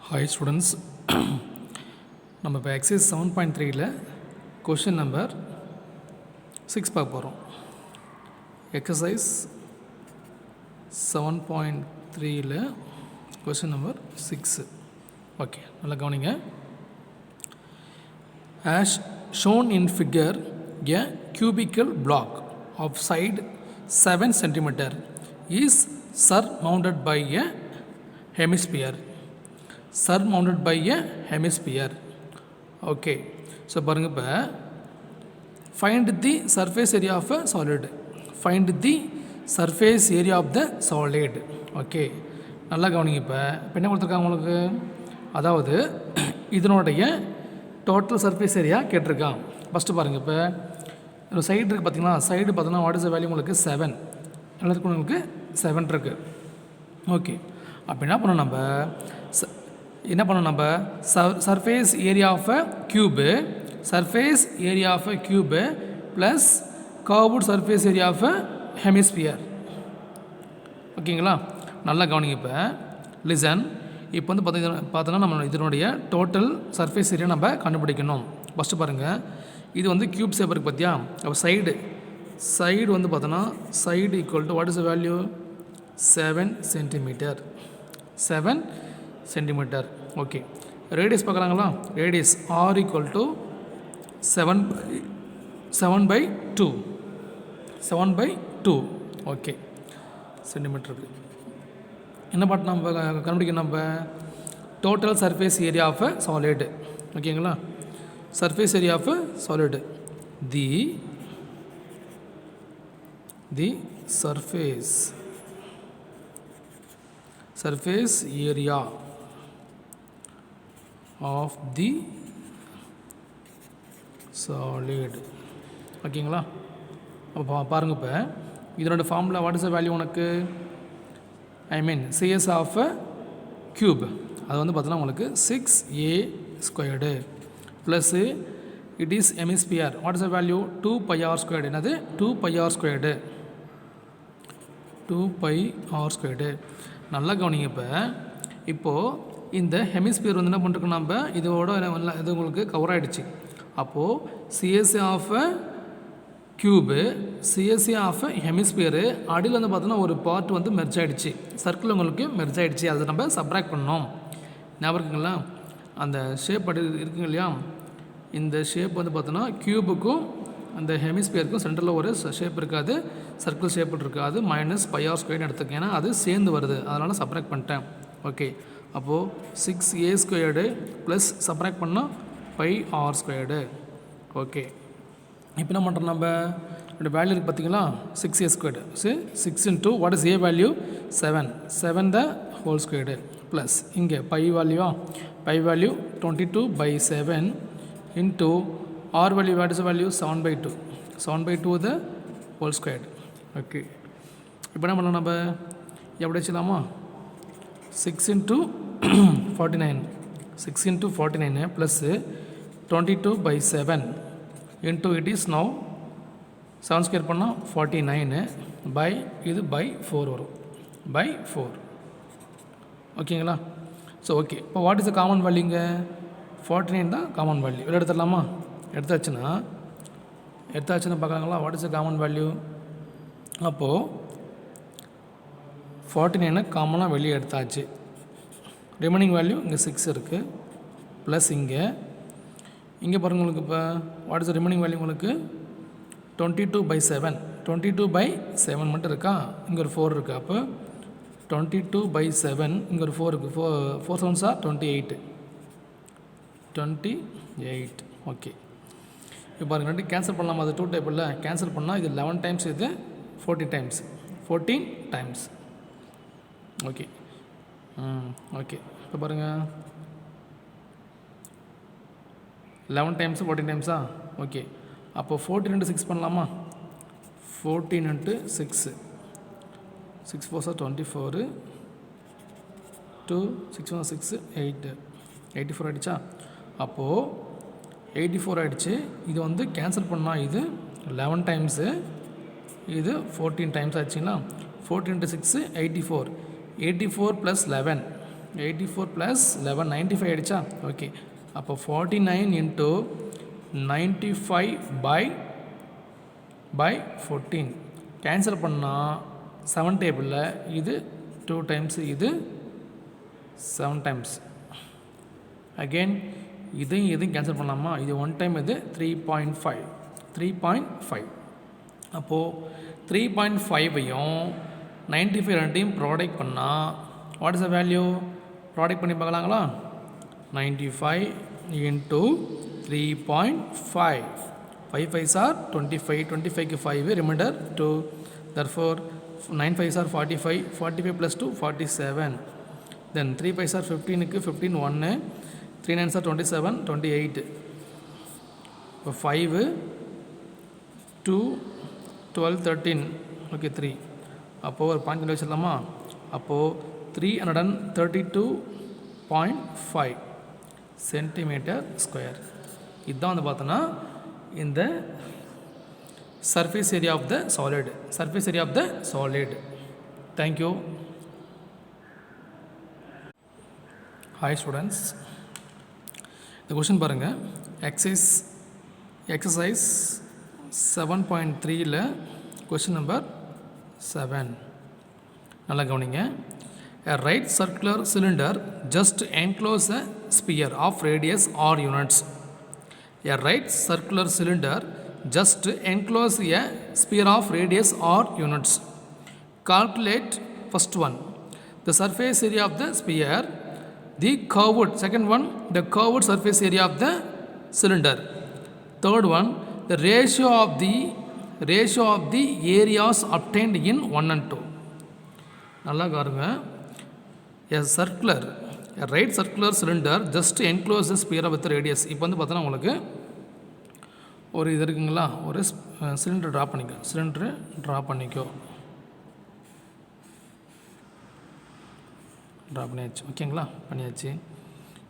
Hi students, நம்ம இப்போ exercise 7.3ல கொஷின் நம்பர் 6 பார்க்க போகிறோம். எக்ஸசைஸ் 7.3ல கொஷின் நம்பர் 6. ஓகே, நல்லா கவனிங்க. As shown in figure, a cubical block of side 7 cm is surmounted by a hemisphere. Surmounted by a hemisphere. Okay, so பாருங்க, இப்போ find the surface area of a solid. Find the surface area of the solid. Okay, நல்லா கவனிங்க. இப்போ என்ன கொடுத்துருக்காங்க உங்களுக்கு, அதாவது இதனுடைய டோட்டல் சர்ஃபேஸ் ஏரியா கேட்டிருக்கான். ஃபஸ்ட்டு பாருங்கள், இப்போ ஒரு சைடு இருக்குது பார்த்தீங்களா, சைடு பார்த்தோன்னா வாட் இஸ் த வேல்யூ உங்களுக்கு 7, எல்லாத்துக்கும் உங்களுக்கு 7 இருக்குது. ஓகே, அப்போ என்ன பண்ணோம் நம்ம surface area of a cube, surface area of a cube plus curved surface area of a hemisphere. ஓகேங்களா, நல்லா கவனிங்க. இப்போ லிசன், இப்போ வந்து பார்த்தோன்னா நம்ம இதனுடைய டோட்டல் சர்ஃபேஸ் ஏரியா நம்ம கண்டுபிடிக்கணும். ஃபஸ்ட்டு பாருங்கள், இது வந்து க்யூப் ஷேப் இருக்குது பார்த்தியா. அப்போ சைடு வந்து பார்த்தோன்னா side equal to what is the value 7 centimetre. 7 centimetre. Okay, radius பார்க்குறாங்களா, radius r equal to 7/2. 7/2. Okay, சென்டிமீட்டருக்கு என்ன பாட்டு நம்ம கண்டுபிடிக்கணும், நம்ம total surface area of a solid. ஓகேங்களா, surface area of a solid, the surface area of the solid. ஓகேங்களா, அப்போ பாருங்கள், இப்போ இதனோட formula what is the value உனக்கு, ஐ மீன் சிஎஸ் ஆஃப் அ க்யூப், அது வந்து பார்த்தோன்னா உங்களுக்கு 6a² plus it is hemisphere, what is the value 2πr². என்னது 2πr². 2πr². நல்லா கவனிங்க. இப்போது இந்த ஹெமிஸ்பியர் வந்து என்ன பண்ணிருக்கோம், நம்ம இதோட இது உங்களுக்கு கவர் ஆகிடுச்சு. அப்போது CSA of cube, CSA of hemisphere, அடியில் வந்து பார்த்தோன்னா ஒரு பார்ட் வந்து மெர்ஜ் ஆகிடுச்சு, சர்க்கிள் உங்களுக்கு மெர்ஜ் ஆகிடுச்சு. அதை நம்ம சப்ராக்ட் பண்ணோம். ஞாபகம் இருக்குங்களா, அந்த ஷேப் அடி இருக்குங்க இல்லையா, இந்த ஷேப் வந்து பார்த்தோன்னா க்யூபுக்கும் அந்த ஹெமிஸ்பியருக்கும் சென்டரில் ஒரு ஷேப் இருக்காது, சர்க்கிள் ஷேப் இருக்காது, -πr² எடுத்துக்கேன், ஏன்னா அது சேர்ந்து வருது, அதனால் சப்ராக்ட் பண்ணிட்டேன். ஓகே, அப்போது 6a² ப்ளஸ் சப்ராக்ட் பண்ணால் πr². ஓகே, இப்போ என்ன பண்ணுறோம், நம்ம வேல்யூ இருக்குது பார்த்தீங்களா 6a². 6 into what is a value 7 the whole squared plus இங்கே π value 22/7 into r value, what is the value 7/2 the whole squared. ஓகே, இப்போ என்ன பண்ணலாம், நம்ம எப்படி வச்சுக்கலாமா, 6 into 49 plus 22/7 into it is now 7 square பண்ணால் 49 பை இது /4 வரும், /4. ஓகேங்களா, ஸோ ஓகே, இப்போ வாட் இஸ் த காமன் வேல்யூங்க 49 தான் காமன் வேல்யூ. வெளியே எடுத்துடலாமா, எடுத்தாச்சுன்னா பார்க்குறாங்களா, what is the common value. அப்போது 49 காமனாக வெளியே எடுத்தாச்சு. ரிமைனிங் வேல்யூ இங்கே 6 இருக்குது ப்ளஸ் இங்கே பாருங்கள் உங்களுக்கு, இப்போ what is the remaining value உங்களுக்கு 22/7. 22/7 மட்டும் இருக்கா, இங்கே ஒரு 4 இருக்குது. அப்போ 22/7, இங்கே ஒரு 4 இருக்குது. 4 7s are 28. ஓகே, இப்போ பாருங்கள், ரெண்டு கேன்சல் பண்ணலாமா, அது 2 டைப் இல்லை, கேன்சல் பண்ணால் இது 11 டைம்ஸ், இது 14 டைம்ஸ். ஓகே, ஓகே, இப்போ பாருங்கள் 11 டைம்ஸ் 14 டைம்ஸா. ஓகே, அப்போ 14 into 6 பண்ணலாமா, 14 into 6, 6 4s are 24, 2 6 1 6 8, 84 ஆகிடுச்சா. அப்போது 84 ஆகிடுச்சு. இது வந்து கேன்சல் பண்ணால் இது 11 டைம்ஸு, இது 14 டைம்ஸ் ஆச்சுங்களா. 14 into 6 84, 84 + 11 84 + 11 95 ஆகிடுச்சா? ஓகே. அப்போ 49 × 95 by 14 கேன்சல் பண்ணால் 7 டேபிளில் இது 2 டைம்ஸ், இது 7 டைம்ஸ். அகெயின் இதையும் கேன்சல் பண்ணலாமா? இது 1 டைம், இது 3.5. அப்போது 3.5ஐயும் 95 ரெண்டையும் ப்ராடக்ட் பண்ணால் what is the value? Product பண்ணி பார்க்கலாங்களா? 95 × 3.5. 5 5s are 25, 25க்கு 5, reminder 2. therefore 9 5s are 45, 45 + 2 47. then 3 5s are 15க்கு 15 1, 3 9s are 27, 28. இப்போ 5 2 12 13 ஓகே 3. அப்போது ஒரு பாயிண்ட் வச்சிடலாமா? அப்போது 332.5 சென்டிமீட்டர் ஸ்கொயர். இதுதான் வந்து பார்த்தோன்னா இந்த surface area of the solid. Thank you. Hi students. இந்த கொஷின் பாருங்கள். எக்ஸசைஸ் 7.3ல் கொஷின் நம்பர் 7. நல்லா கவனிங்க. A right circular cylinder just enclose a sphere of radius r units. A right circular cylinder just enclose a sphere of radius r units. Calculate first one, the surface area of the sphere. The curved, second one, the curved surface area of the cylinder. Third one, the ratio of the areas obtained in 1 and 2. நல்லா பாருங்க. A right circular cylinder just enclose a sphere with radius. இப்போ வந்து பார்த்தோன்னா உங்களுக்கு ஒரு இது இருக்குங்களா, ஒரு சிலிண்டர் ட்ரா பண்ணிக்கோ. ட்ரா பண்ணியாச்சு. ஓகேங்களா, பண்ணியாச்சு.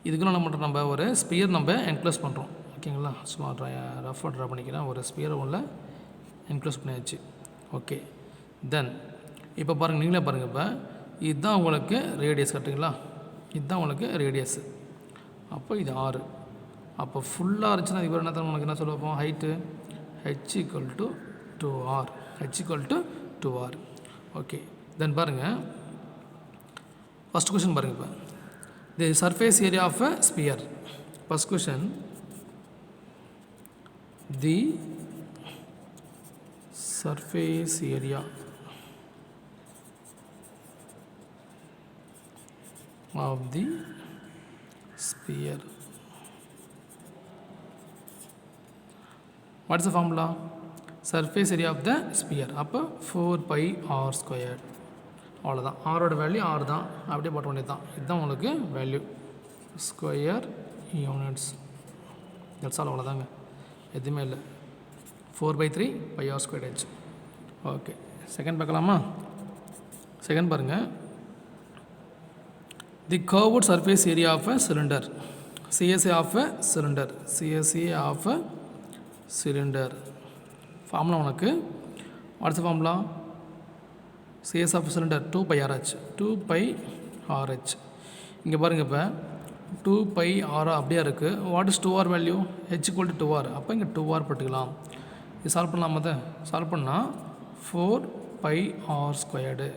இதுக்குள்ள நம்ம ஒரு ஸ்பியர் என்க்ளோஸ் பண்ணுறோம். ஓகேங்களா, சும்மா ரஃபாக ட்ரா பண்ணிக்கிறேன். ஒரு ஸ்பியரை உள்ள என்க்ளோஸ் பண்ணியாச்சு. ஓகே. தென் இப்போ பாருங்கள், நீங்களே பாருங்கள். இப்போ இதுதான் உங்களுக்கு ரேடியஸ் கட்டுங்களா, இதுதான் உங்களுக்கு ரேடியஸ். அப்போ இது 6. அப்போ ஃபுல்லாக இருந்துச்சுன்னா இது என்ன தான் உங்களுக்கு என்ன சொல்லுவோம்? Height h = 2r. h = 2r. Okay. Then பாருங்கள், ஃபஸ்ட் கொஷின் பாருங்கள். இப்போ the surface area of a sphere. First question, the surface area of the sphere. What is the formula? Surface area of the sphere. அப்போ 4πr². அவ்வளோதான். ஆரோட value 6 தான். அப்படியே போட்ட வேண்டியது தான். இதுதான் உங்களுக்கு value, square units. That's all. அவ்வளோதாங்க, எதுவுமே இல்லை. 4/3 πr². ஓகே. செகண்ட் பார்க்கலாமா? செகண்ட் பாருங்கள். The curved surface area of a cylinder. CSA of a cylinder. CSA of a cylinder. Formula உனக்கு what's the formula? CSA of a cylinder 2πRH. 2πRH. இங்கே பாருங்கள். இப்போ 2πR அப்படியே இருக்குது. What is 2R value? h = 2R. அப்போ இங்கே 2R போட்டுக்கலாம். இது சால்வ் பண்ணலாமா? அதை சால்வ் பண்ணால் 4πr²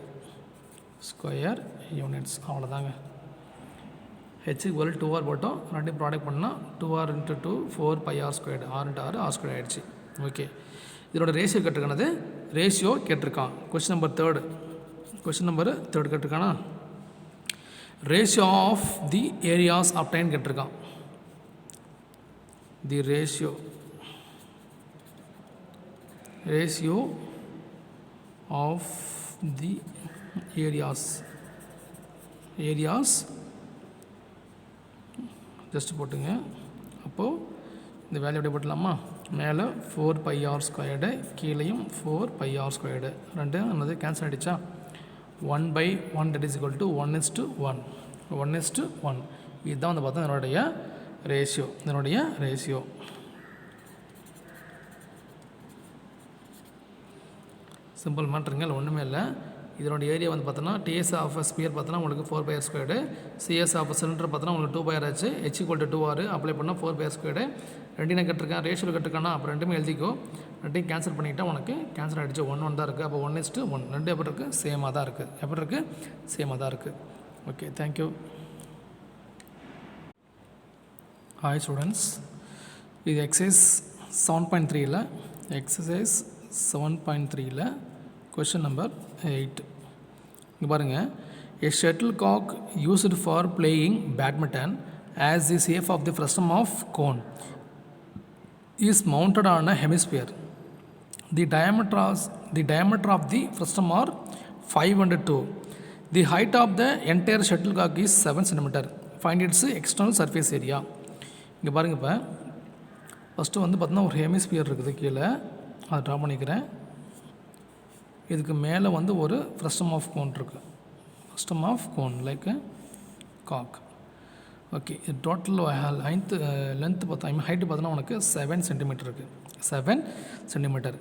ஸ்கொயர் யூனிட்ஸ். அவ்வளோதாங்க. h = 2R போட்டோம். ரெண்டையும் ப்ராடக்ட் பண்ணால் 2R × 2 4πr². r × r r² ஆகிடுச்சு. ஓகே. இதோட ரேஷியோ கேட்டிருக்கானது, ரேஷியோ கேட்டிருக்கான். கொஸ்டின் நம்பர் 3 கேட்டிருக்கானா? Ratio of the areas obtained கேட்டிருக்கான். The ratio of the areas just போட்டுங்க. அப்போது இந்த வேல்யூ எப்படி போட்டலாமா? மேலே 4πr², கீழேயும் 4πr². ரெண்டு என்னது கேன்சல் ஆகிடுச்சா? 1/1 that is equal to 1:1. 1:1. இதுதான் வந்து பார்த்தா இதனுடைய ரேஷியோ. சிம்பிள் மேட்ருங்க, ஒன்றுமே இல்லை. இதனுடைய ஏரியா வந்து பார்த்தோன்னா டிஎஸ் ஆஃப் ஸ்பியர் பார்த்தோன்னா உங்களுக்கு 4πr², சிஎஸ் ஆஃப் சிலிண்டர் பார்த்தோன்னா உங்களுக்கு 2πr ஆச்சு. h = 2r அப்ளை பண்ணால் 4πr². ரெண்டையும் நான் கட்டிருக்கேன், ரேஷியோ கட்டிருக்கேன்னா அப்போ ரெண்டுமே எழுதிக்கோ. ரெண்டையும் கேன்சல் பண்ணிக்கிட்டா உனக்கு கேன்சல் ஆகிடுச்சு. 1 தான் இருக்குது. அப்போ 1:1 ரெண்டு எப்படி இருக்குது? சேமாக தான் இருக்குது. எப்படி இருக்குது? சேமாக தான் இருக்குது. Okay, thank you. ஹாய் ஸ்டூடெண்ட்ஸ், இது எக்ஸசைஸ் 7.3ல் எக்ஸசைஸ் 7.3ல் கொஷின் நம்பர் 8. இங்கே பாருங்கள், a shuttlecock used for playing badminton as the shape of the frustum of cone is mounted on a hemisphere. The diameter of the frustum are 5 and 2. The height of the entire shuttlecock is 7 cm. Find its external surface area. இங்கே பாருங்கள், இப்போ first வந்து பார்த்தோன்னா ஒரு hemisphere இருக்குது கீழே, அதை draw பண்ணிக்கிறேன். இதுக்கு மேலே வந்து ஒரு ஃப்ரஸ்டம் ஆஃப் கோன் இருக்குது. ஃப்ரஸ்டம் ஆஃப் கோன் லைக் காக். ஓகே, இது டோட்டல் லென்த்து பார்த்தா ஹைட்டு பார்த்தோன்னா உனக்கு 7 சென்டிமீட்டர் இருக்குது. 7 சென்டிமீட்டர்.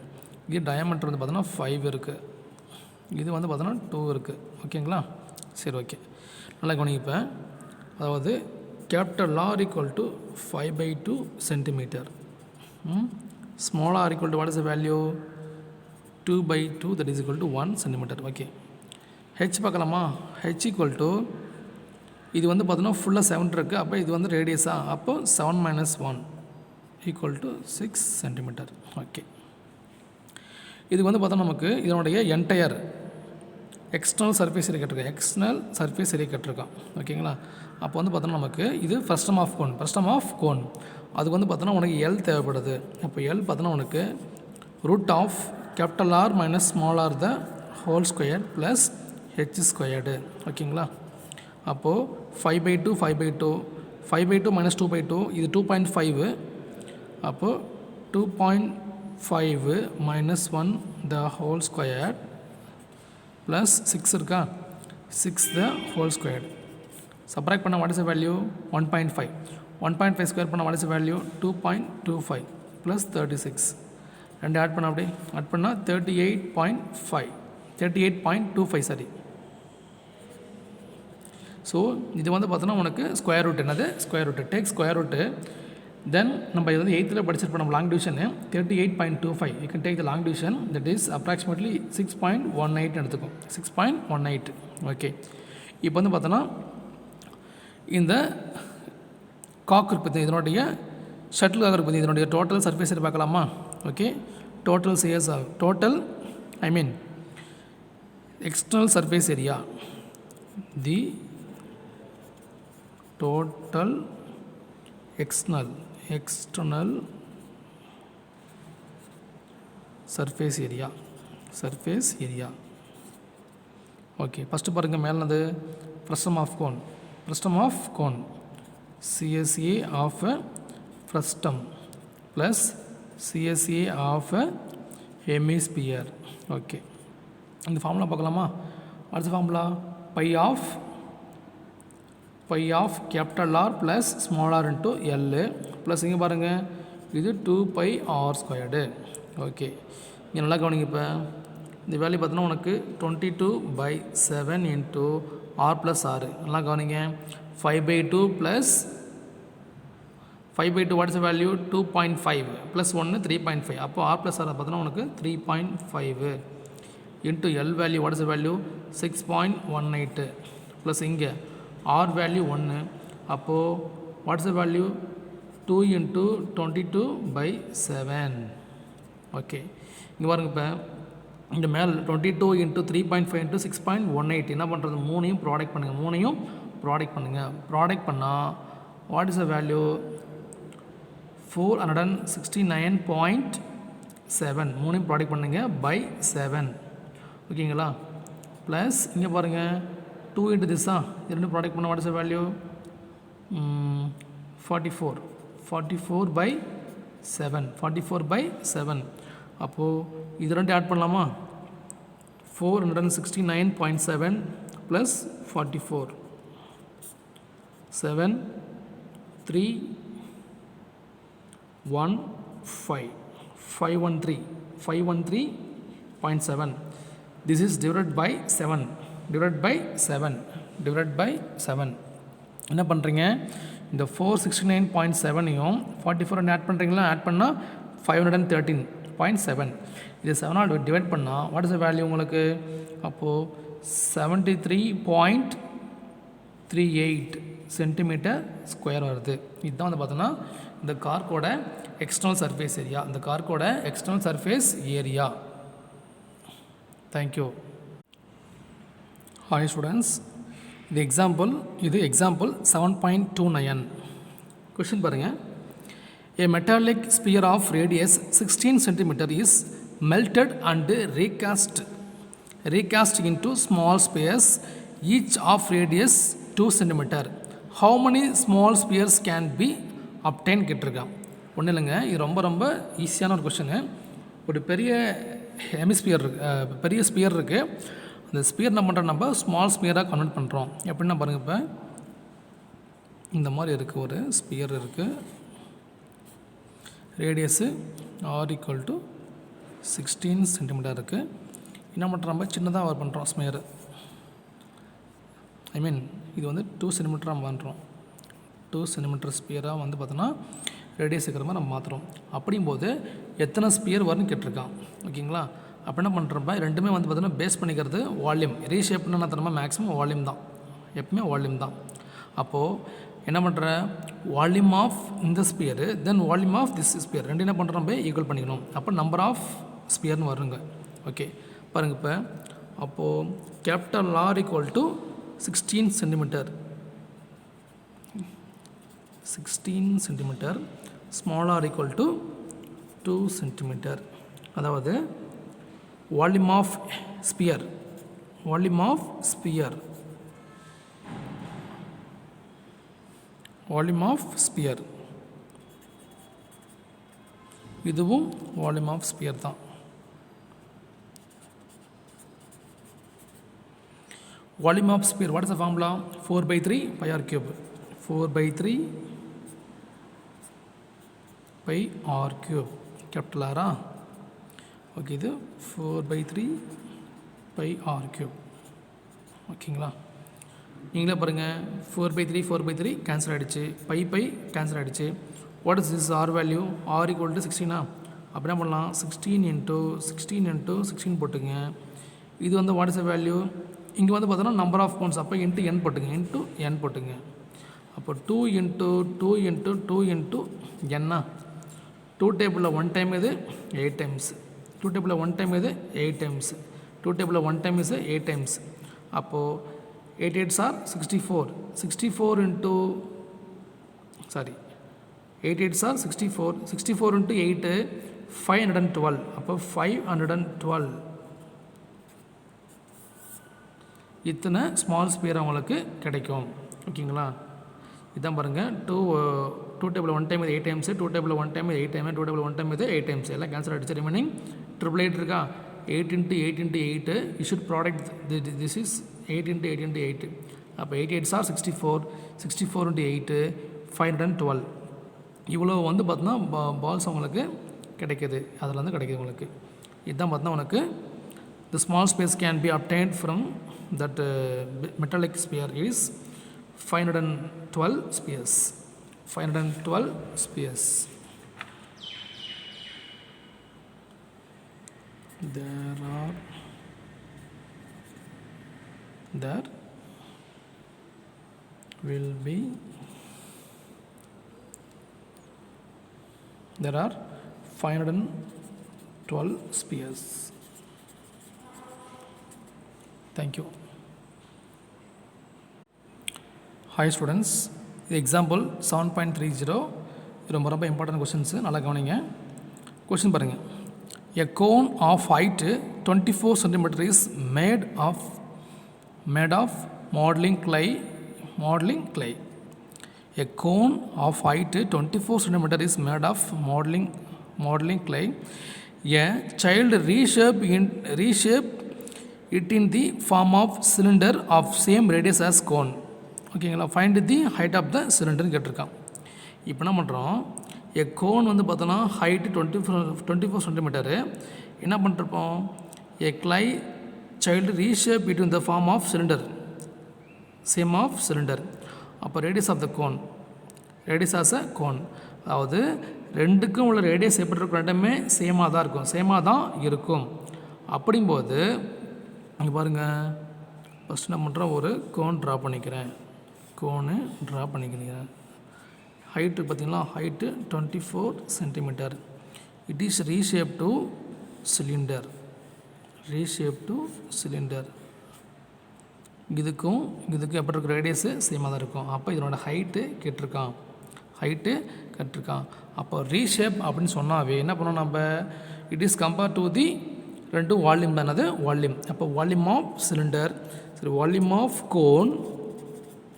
இது டயாமீட்டர் வந்து பார்த்தோன்னா 5 இருக்குது. இது வந்து பார்த்தோன்னா 2 இருக்குது. ஓகேங்களா? சரி, ஓகே, நல்லா கவனிப்பேன். அதாவது capital R = 5/2 centimetre. Small r = what is the value? 2/2, that is equal to 1 centimeter. Okay, h பார்க்கலாமா? h = இது வந்து பார்த்தோன்னா ஃபுல்லாக 7 இருக்குது. அப்போ இது வந்து ரேடியஸாக, அப்போ 7 - 1 = 6 சென்டிமீட்டர். ஓகே, இது வந்து பார்த்தோன்னா நமக்கு இதனுடைய என்டையர் எக்ஸ்டர்னல் சர்ஃபேஸ் ஏரியா கட்டிருக்கோம். எக்ஸ்டர்னல் சர்ஃபேஸ் ஏரியா கட்டிருக்கோம். ஓகேங்களா? அப்போ வந்து பார்த்தோன்னா நமக்கு இது ஃப்ரஸ்டம் ஆஃப் கோன் அதுக்கு வந்து பார்த்தோன்னா உனக்கு எல் தேவைப்படுது. அப்போ எல் பார்த்தோன்னா உனக்கு √R - small r the whole square plus h squared. ஓகேங்களா? அப்போது 5/2 5/2 - 2/2 இது 2.5. அப்போது 2.5 - 1 the whole square plus 6 இருக்கா, 6 the whole squared. சப்ராக்ட் பண்ண what is the value? 1.5. 1.5 square பண்ண what is the value? 2.25 plus 36. ரெண்டு ஆட் பண்ண அப்படியே ஆட் பண்ணால் 38.25 சரி. ஸோ இது வந்து பார்த்தோன்னா உனக்கு ஸ்கொயர் ரூட். என்னது square root? Take square root. Then நம்ம இது வந்து 8th படிச்சிருப்போம் நம்ம long division 38.25. You can take the long division, that is approximately 6.18 எடுத்துக்கும். 6.18. ஓகே, இப்போ வந்து பார்த்தோன்னா இந்த காக் இருக்குது, இதனுடைய ஷட்டில் காக் இருக்குது, இதனுடைய டோட்டல் சர்ஃபேஸ் ஏரியா பார்க்கலாமா? Okay, total CS total external surface area, the total external surface area. Okay, first பாருங்கள், மேலே frustum of cone CSA of frustum plus CSA of hemisphere. Okay, இந்த ஃபார்முலா பார்க்கலாமா? அடுத்த formula pi of capital R plus small r into L plus இங்கே பாருங்கள் இது 2πr². Okay, இங்கே நல்லா கவனிங்க. இப்போ இந்த வேல்யூ பார்த்தோன்னா உனக்கு 22/7 இன்ட்டு R ப்ளஸ் R. நல்லா கவனிங்க. 5/2 plus 5/2 what is value? 2.5 plus 1 3.5. அப்போ R ப்ளஸ் R பார்த்தோன்னா உனக்கு 3.5 into L value what is value? 6.18 plus இங்கே R வேல்யூ 1. அப்போது what is value? 2 into 22/7. Okay, இங்கே பாருங்க. இப்போ இந்த மேல் 22 இன்ட்டு 3.5 இன்ட்டு 6.18 என்ன பண்ணுறது? மூணையும் ப்ராடக்ட் பண்ணுங்கள். ப்ராடக்ட் பண்ணால் வாட் இஸ் த வேல்யூ? 469.7. மூணையும் ப்ராடக்ட் பண்ணுங்கள் பை 7. ஓகேங்களா? ப்ளஸ் இங்கே பாருங்கள் 2 இன்ட்டு திஸ்ஸா, இது ரெண்டு ப்ராடக்ட் பண்ண வாட் இஸ் த வேல்யூ? 44/7. அப்போது இது ரெண்டு ஆட் பண்ணலாமா? 469.7 plus 44 7 3 1 5 513.7. This is divided by 7. Divided by 7. Divided by 7. என்ன பண்ணுறீங்க, இந்த 469.7ஐயும் 44 ஆட் பண்ணுறீங்களா, ஆட் பண்ணால் 513.7. இது 7ஆல் டிவைட் பண்ணால் வாட் இஸ் த வேல்யூ உங்களுக்கு, அப்போது 73.38 சென்டிமீட்டர் ஸ்கொயர் வருது. இதுதான் வந்து பார்த்தோன்னா இந்த கார்க்கோட எக்ஸ்டர்னல் சர்ஃபேஸ் ஏரியா. இந்த கார்க்கோட external surface area. Thank you. Hi students, இது எக்ஸாம்பிள் 7.29. கொஷின் பாருங்கள். A metallic sphere of radius 16 cm is melted and recast into small spheres, each of radius 2 cm. How many small spheres can be obtained கேட்டிருக்கான். ஒன்றும் இல்லைங்க, இது ரொம்ப ஈஸியான ஒரு question. ஒரு பெரிய ஹெமிஸ்பியர் பெரிய ஸ்பியர் இருக்குது. அந்த ஸ்பியர் என்ன பண்ணுறோம், நம்ம ஸ்மால் ஸ்பியராக கன்வெர்ட் பண்ணுறோம். எப்படின்னா பாருங்கள், இப்போ இந்த மாதிரி இருக்குது, ஒரு ஸ்பியர் இருக்குது, ரேடியஸு r = 16 சென்டிமீட்டர் இருக்குது. என்ன பண்ணுறோம், நம்ம சின்னதாக ஒர்க் பண்ணுறோம் ஸ்பியர். இது வந்து 2 சென்டிமீட்டராக நம்ம பண்ணுறோம். 2 சென்டிமீட்டர் ஸ்பியராக வந்து பார்த்தோன்னா ரேடியஸ் இருக்கிற மாதிரி நம்ம மாற்றுறோம். அப்படிங்கும்போது எத்தனை ஸ்பியர் வரும்னு கேட்டிருக்கான். ஓகேங்களா, அப்போ என்ன பண்ணுறப்ப ரெண்டுமே வந்து பார்த்தோன்னா பேஸ் பண்ணிக்கிறது வால்யூம். ரீஷேப்னு என்ன தரமா, மேக்ஸிமம் வால்யூம் தான், எப்பவுமே வால்யூம் தான். அப்போது என்ன பண்ணுற, வால்யூம் ஆஃப் இந்த sphere then volume of this sphere ரெண்டு என்ன பண்ணுறோம், நம்ம ஈக்குவல் பண்ணிக்கணும். அப்போ நம்பர் ஆஃப் ஸ்பியர்னு வருங்க. ஓகே பாருங்கள், இப்போ அப்போது capital R = 16 centimetre, 16 centimetre, small r = 2 centimetre. அதாவது volume of sphere, volume of sphere, volume of sphere, இதுவும் வால்யூம் ஆஃப் ஸ்பியர் தான். Volume of sphere what is the formula, 4/3 πr³. 4/3 πr³ capital ஆரா. Okay, இது 4/3 πr³. ஓகேங்களா, நீங்களே பாருங்கள், 4/3 cancel ஆகிடுச்சு, pi cancel ஆகிடுச்சு. What is this r value, r = 16. அப்படி என்ன பண்ணலாம், 16 × 16 போட்டுங்க. இது வந்து வாட் இஸ் த வேல்யூ, இங்கே வந்து பார்த்தோன்னா நம்பர் ஆஃப் பவுண்ட்ஸ், அப்போ இன்ட்டு n போட்டுங்க, இன்ட்டு n போட்டுங்க. அப்போ 2 × 2 × 2 × n. 2 டேபிளில் 1 டைம் இது 8 டைம்ஸ், 2 டேபிளில் 1 டைம் இது 8 டைம்ஸ், 2 டேபிளில் 1 டைம் இது 8 டைம்ஸ். அப்போது 8 8s are 64. 64 into 8 8s are 64. 64 into 8 512. அப்போ 512 இத்தனை ஸ்மால் ஸ்பியர் அவங்களுக்கு கிடைக்கும். ஓகேங்களா, இதான் பாருங்கள், 2 டேபிள் 1 டைம் இது 8 டைம்ஸ், 2 டேபிள் 1 டைம் இது 8 டைம், 2 டேபிள் 1 டைம் இது 8 டைம்ஸ். எல்லாம் கேன்சல் ஆகிடுச்சு. ரிமைனிங் 888 இருக்கா, 8 × 8 × 8 you should product this is 8 × 8 × 8. அப்போ 8 8s are 64. 64 × 8 512. இவ்வளோ வந்து பார்த்தோன்னா பால்ஸ் அவங்களுக்கு கிடைக்கிது, அதில் வந்து கிடைக்கிது உங்களுக்கு. இதுதான் பார்த்தோன்னா உனக்கு the small space can be obtained from that metallic sphere is 512 spheres. 512 spheres. There are 512 spheres. Thank you. Hi students, இது எக்ஸாம்பிள் 7.30. இது ரொம்ப இம்பார்ட்டன்ட் கொஷின்ஸு, நல்லா கவனிங்க. கொஷின் பாருங்கள். A cone of height 24 cm is made of modeling clay. A cone of height 24 cm is made of modeling clay. A child reshape it in the form of cylinder of same radius as cone. ஓகேங்களா, find the height of the சிலிண்டர்னு கேட்டிருக்கான். இப்போ என்ன பண்ணுறோம், எ cone வந்து பார்த்தோன்னா height 24 centimetre. என்ன பண்ணிருப்போம், எ கிளை child reshape it in the form of cylinder, same of cylinder. அப்போ radius of the cone, radius as a cone, அதாவது ரெண்டுக்கும் உள்ள ரேடியஸ் எப்படி இருக்கும், ரெண்டுமே சேமாக தான் இருக்கும், சேமாக தான் இருக்கும். அப்படிங்கும்போது இங்கே பாருங்கள், ஃபஸ்ட்டு நான் பண்ணுறேன், ஒரு கோன் ட்ரா பண்ணிக்கிறேன், கோனு ட்ரா பண்ணிக்கிறேன். ஹைட்டு பார்த்திங்கன்னா height 24 centimetre. It is reshape to cylinder, reshape to cylinder. இதுக்கும் எப்படி இருக்க ரேடியஸு சேமாக தான் இருக்கும். அப்போ இதனோட ஹைட்டு கேட்டிருக்கான், ஹைட்டு கேட்டிருக்கான். அப்போ ரீஷேப் அப்படின்னு சொன்னாவே என்ன பண்ணோம் நம்ம, it is compare to the ரெண்டு வால்யூம் தான், அது வால்யூம். அப்போ வால்யூம் ஆஃப் சிலிண்டர், சரி, volume of cone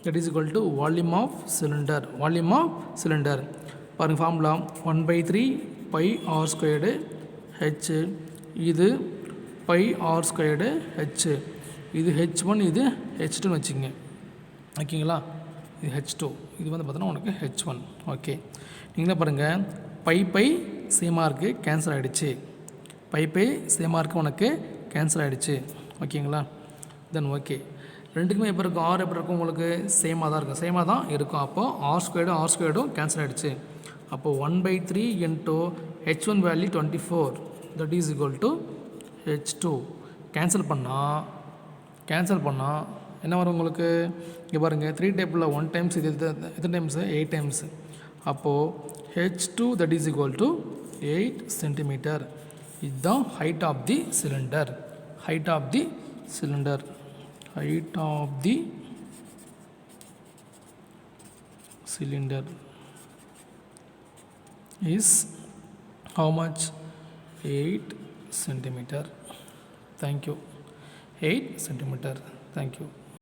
that is equal to volume of cylinder, volume of cylinder. பாருங்கள் formula 1/3 pi r squared h, இது pi r squared h, இது h1, இது h2 வச்சுங்க, ஓகேங்களா. இது h2, இது வந்து பார்த்தோன்னா உனக்கு h1. ஓகே, நீங்களே பாருங்கள், பை சேமாக இருக்குது, கேன்சல் ஆகிடுச்சு, பை சேமாக இருக்குது, உனக்கு கேன்சல் ஆகிடுச்சு, ஓகேங்களா. தென் ஓகே, ரெண்டுக்குமே எப்போ இருக்கும், ஆர் எப்படி இருக்கும், உங்களுக்கு சேமாக தான் இருக்கும், சேமாக தான் இருக்கும். அப்போது ஆர் ஸ்கொயர்டும் கேன்சல் ஆகிடுச்சு. அப்போது 1/3 into h1 value 24, that is equal to h2. Cancel பண்ணால் என்ன வரும் உங்களுக்கு, இங்கே பாருங்கள், 3 டேபிளில் 1 டைம்ஸ், இது எத்தனை டைம்ஸு, 8 டைம்ஸு. அப்போது h2 that is equal to 8 centimetre. இதுதான் height of the cylinder, height of the cylinder. Height of the cylinder is how much, 8 centimeter. Thank you, 8 centimeter. Thank you.